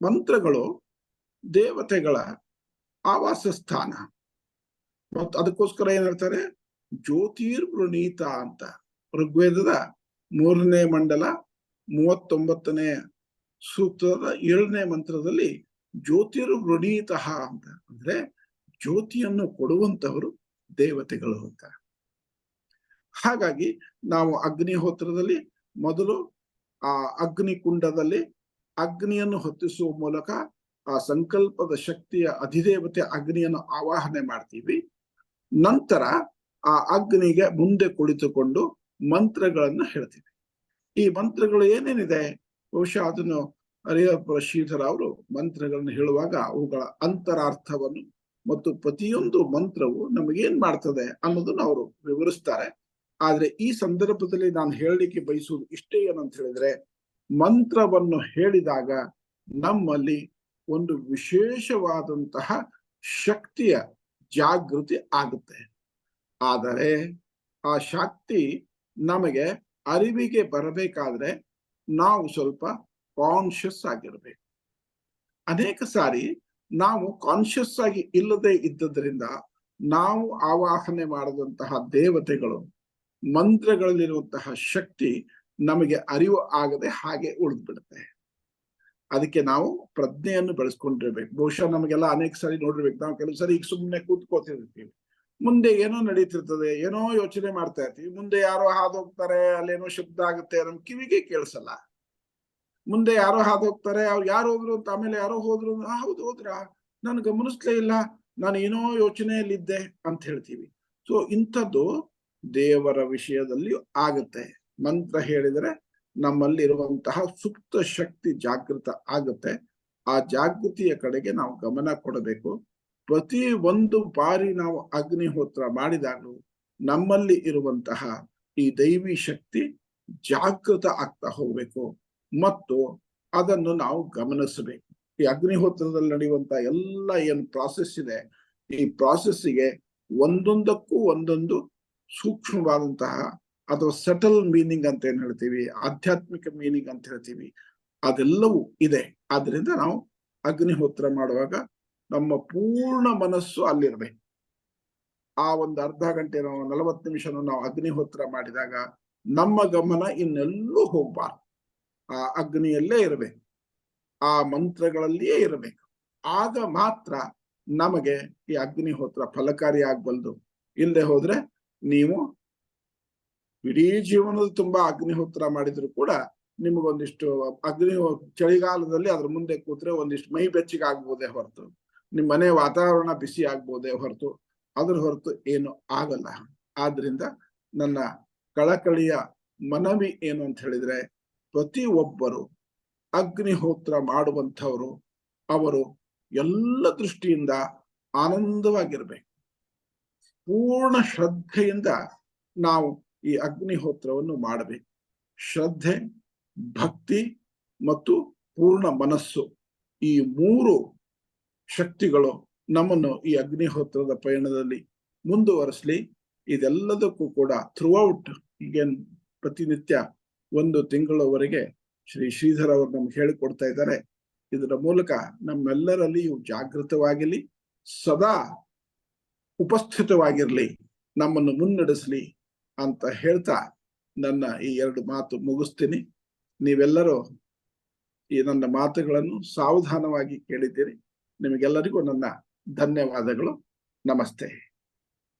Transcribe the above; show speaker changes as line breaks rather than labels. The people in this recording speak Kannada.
ಮಂತ್ರಗಳು ದೇವತೆಗಳ ಆವಾಸ ಸ್ಥಾನ. ಮತ್ತು ಅದಕ್ಕೋಸ್ಕರ ಏನ್ ಹೇಳ್ತಾರೆ, ಜ್ಯೋತಿರ್ವೃಣೀತ ಅಂತ. ಋಗ್ವೇದದ 3ನೇ ಮಂಡಲ 39ನೇ ಸೂಕ್ತದ 7ನೇ ಮಂತ್ರದಲ್ಲಿ ಜ್ಯೋತಿರ್ವೃಣೀತ ಅಂತ ಅಂದ್ರೆ ಜ್ಯೋತಿಯನ್ನು ಕೊಡುವಂತವರು ದೇವತೆಗಳು ಅಂತ. ಹಾಗಾಗಿ ನಾವು ಅಗ್ನಿಹೋತ್ರದಲ್ಲಿ ಮೊದಲು ಆ ಅಗ್ನಿಕುಂಡದಲ್ಲಿ ಅಗ್ನಿಯನ್ನು ಹೊತ್ತಿಸುವ ಮೂಲಕ ಆ ಸಂಕಲ್ಪದ ಶಕ್ತಿಯ ಅಧಿದೇವತೆ ಅಗ್ನಿಯನ್ನು ಆವಾಹನೆ ಮಾಡ್ತೀವಿ. ನಂತರ ಆ ಅಗ್ನಿಗೆ ಮುಂದೆ ಕುಳಿತುಕೊಂಡು ಮಂತ್ರಗಳನ್ನು ಹೇಳ್ತೀವಿ. ಈ ಮಂತ್ರಗಳು ಏನೇನಿದೆ, ಬಹುಶಃ ಅದನ್ನು ಹರಿಹರ ಶ್ರೀಧರ ಅವರು ಮಂತ್ರಗಳನ್ನು ಹೇಳುವಾಗ ಅವುಗಳ ಅಂತರಾರ್ಥವನ್ನು ಮತ್ತು ಪ್ರತಿಯೊಂದು ಮಂತ್ರವು ನಮಗೇನ್ ಮಾಡ್ತದೆ ಅನ್ನೋದನ್ನು ಅವರು ವಿವರಿಸ್ತಾರೆ. ಆದ್ರೆ ಈ ಸಂದರ್ಭದಲ್ಲಿ ನಾನು ಹೇಳಲಿಕ್ಕೆ ಬಯಸುವುದು ಇಷ್ಟೇ ಏನಂತ ಹೇಳಿದ್ರೆ, ಮಂತ್ರವನ್ನು ಹೇಳಿದಾಗ ನಮ್ಮಲ್ಲಿ ಒಂದು ವಿಶೇಷವಾದಂತಹ ಶಕ್ತಿಯ ಜಾಗೃತಿ ಆಗುತ್ತೆ. ಆದರೆ ಆ ಶಕ್ತಿ ನಮಗೆ ಅರಿವಿಗೆ ಬರಬೇಕಾದ್ರೆ ನಾವು ಸ್ವಲ್ಪ ಕಾನ್ಶಿಯಸ್ ಆಗಿರ್ಬೇಕು. ಅನೇಕ ಸಾರಿ ನಾವು ಕಾನ್ಶಿಯಸ್ ಆಗಿ ಇಲ್ಲದೆ ಇದ್ದದ್ರಿಂದ ನಾವು ಆವಾಹನೆ ಮಾಡದಂತಹ ದೇವತೆಗಳು, ಮಂತ್ರಗಳಲ್ಲಿರುವಂತಹ ಶಕ್ತಿ ನಮಗೆ ಅರಿವು ಆಗದೆ ಹಾಗೆ ಉಳಿದು ಬಿಡುತ್ತೆ. ಅದಕ್ಕೆ ನಾವು ಪ್ರಜ್ಞೆಯನ್ನು ಬೆಳೆಸ್ಕೊಂಡಿರ್ಬೇಕು. ಬಹುಶಃ ನಮಗೆಲ್ಲ ಅನೇಕ ಸಾರಿ ನೋಡಿರ್ಬೇಕು, ನಾವು ಕೆಲವು ಸಾರಿ ಈಗ ಸುಮ್ಮನೆ ಕೂತ್ಕೋತಿರ್ತೀವಿ, ಮುಂದೆ ಏನೋ ನಡೀತಿರ್ತದೆ, ಏನೋ ಯೋಚನೆ ಮಾಡ್ತಾ ಇರ್ತೀವಿ, ಮುಂದೆ ಯಾರೋ ಹಾದೋಗ್ತಾರೆ, ಅಲ್ಲೇನೋ ಶಬ್ದ ಆಗುತ್ತೆ, ನಮ್ ಕಿವಿಗೆ ಕೇಳಿಸಲ್ಲ. ಮುಂದೆ ಯಾರೋ ಹಾದೋಗ್ತಾರೆ, ಅವ್ರು ಯಾರು ಹೋದ್ರು ಅಂತ, ಆಮೇಲೆ ಯಾರೋ ಹೋದ್ರು, ಹೌದು ಹೋದ್ರ, ನಾನು ಗಮನಿಸ್ಲೇ ಇಲ್ಲ, ನಾನು ಏನೋ ಯೋಚನೆಯಲ್ಲಿದ್ದೆ ಅಂತ ಹೇಳ್ತೀವಿ. ಸೊ ಇಂಥದ್ದು ದೇವರ ವಿಷಯದಲ್ಲಿ ಆಗುತ್ತೆ. ಮಂತ್ರ ಹೇಳಿದರೆ ನಮ್ಮಲ್ಲಿರುವಂತಹ ಸುಪ್ತ ಶಕ್ತಿ ಜಾಗೃತ ಆಗುತ್ತೆ. ಆ ಜಾಗೃತಿಯ ಕಡೆಗೆ ನಾವು ಗಮನ ಕೊಡಬೇಕು. ಪ್ರತಿ ಒಂದು ಬಾರಿ ನಾವು ಅಗ್ನಿಹೋತ್ರ ಮಾಡಿದಾಗಲೂ ನಮ್ಮಲ್ಲಿ ಇರುವಂತಹ ಈ ದೈವಿ ಶಕ್ತಿ ಜಾಗೃತ ಆಗ್ತಾ ಹೋಗ್ಬೇಕು ಮತ್ತು ಅದನ್ನು ನಾವು ಗಮನಿಸಬೇಕು. ಈ ಅಗ್ನಿಹೋತ್ರದಲ್ಲಿ ನಡೆಯುವಂತ ಎಲ್ಲ ಏನು ಪ್ರಾಸೆಸ್ ಇದೆ, ಈ ಪ್ರಾಸೆಸ್ಸಿಗೆ ಒಂದೊಂದಕ್ಕೂ ಒಂದೊಂದು ಸೂಕ್ಷ್ಮವಾದಂತಹ ಅಥವಾ ಸಟಲ್ ಮೀನಿಂಗ್ ಅಂತ ಏನ್ ಹೇಳ್ತೀವಿ, ಆಧ್ಯಾತ್ಮಿಕ ಮೀನಿಂಗ್ ಅಂತ ಹೇಳ್ತೀವಿ, ಅದೆಲ್ಲವೂ ಇದೆ. ಆದ್ರಿಂದ ನಾವು ಅಗ್ನಿಹೋತ್ರ ಮಾಡುವಾಗ ನಮ್ಮ ಪೂರ್ಣ ಮನಸ್ಸು ಅಲ್ಲಿರ್ಬೇಕು. ಆ ಒಂದು ಅರ್ಧ ಗಂಟೆ 40 ನಿಮಿಷ ನಾವು ಅಗ್ನಿಹೋತ್ರ ಮಾಡಿದಾಗ ನಮ್ಮ ಗಮನ ಇನ್ನೆಲ್ಲೂ ಹೋಗ್ಬಾರ್ದು, ಆ ಅಗ್ನಿಯಲ್ಲೇ ಇರಬೇಕು, ಆ ಮಂತ್ರಗಳಲ್ಲಿಯೇ ಇರಬೇಕು. ಆಗ ಮಾತ್ರ ನಮಗೆ ಈ ಅಗ್ನಿಹೋತ್ರ ಫಲಕಾರಿ ಆಗ್ಬಲ್ದು. ಇಲ್ಲದೆ ಹೋದ್ರೆ ನೀವು ಇಡೀ ಜೀವನದ ತುಂಬಾ ಅಗ್ನಿಹೋತ್ರ ಮಾಡಿದ್ರು ಕೂಡ ನಿಮಗೊಂದಿಷ್ಟು ಚಳಿಗಾಲದಲ್ಲಿ ಅದ್ರ ಮುಂದೆ ಕೂತ್ರೆ ಒಂದಿಷ್ಟು ಮೈ ಬೆಚ್ಚಿಗೆ ಆಗ್ಬೋದೇ ಹೊರತು, ನಿಮ್ ಮನೆ ವಾತಾವರಣ ಬಿಸಿ ಆಗ್ಬೋದೇ ಹೊರತು ಅದ್ರ ಹೊರತು ಏನು ಆಗಲ್ಲ. ಆದ್ರಿಂದ ನನ್ನ ಕಳಕಳಿಯ ಮನವಿ ಏನು ಅಂತ ಹೇಳಿದ್ರೆ, ಪ್ರತಿ ಒಬ್ಬರು ಅಗ್ನಿಹೋತ್ರ ಮಾಡುವಂಥವರು ಅವರು ಎಲ್ಲ ದೃಷ್ಟಿಯಿಂದ ಆನಂದವಾಗಿರ್ಬೇಕು. ಪೂರ್ಣ ಶ್ರದ್ಧೆಯಿಂದ ನಾವು ಈ ಅಗ್ನಿಹೋತ್ರವನ್ನು ಮಾಡಬೇಕು. ಶ್ರದ್ಧೆ, ಭಕ್ತಿ ಮತ್ತು ಪೂರ್ಣ ಮನಸ್ಸು, ಈ 3 ಶಕ್ತಿಗಳು ನಮ್ಮನ್ನು ಈ ಅಗ್ನಿಹೋತ್ರದ ಪಯಣದಲ್ಲಿ ಮುಂದುವರಿಸಲಿ. ಇದೆಲ್ಲದಕ್ಕೂ ಕೂಡ ಥ್ರೂಔಟ್ ಈಗೇನ್ ಪ್ರತಿನಿತ್ಯ 1 ತಿಂಗಳವರೆಗೆ ಶ್ರೀಧರ್ ಅವರು ನಮ್ಗೆ ಹೇಳಿಕೊಡ್ತಾ ಇದ್ದಾರೆ. ಇದರ ಮೂಲಕ ನಮ್ಮೆಲ್ಲರಲ್ಲಿಯೂ ಜಾಗೃತವಾಗಿರ್ಲಿ, ಸದಾ ಉಪಸ್ಥಿತವಾಗಿರ್ಲಿ, ನಮ್ಮನ್ನು ಮುನ್ನಡೆಸಲಿ ಅಂತ ಹೇಳ್ತಾ ನನ್ನ ಈ 2 ಮಾತು ಮುಗಿಸ್ತೀನಿ. ನೀವೆಲ್ಲರೂ ಈ ನನ್ನ ಮಾತುಗಳನ್ನು ಸಾವಧಾನವಾಗಿ ಕೇಳಿದ್ದೀರಿ. ನಿಮಗೆಲ್ಲರಿಗೂ ನನ್ನ ಧನ್ಯವಾದಗಳು. ನಮಸ್ತೆ.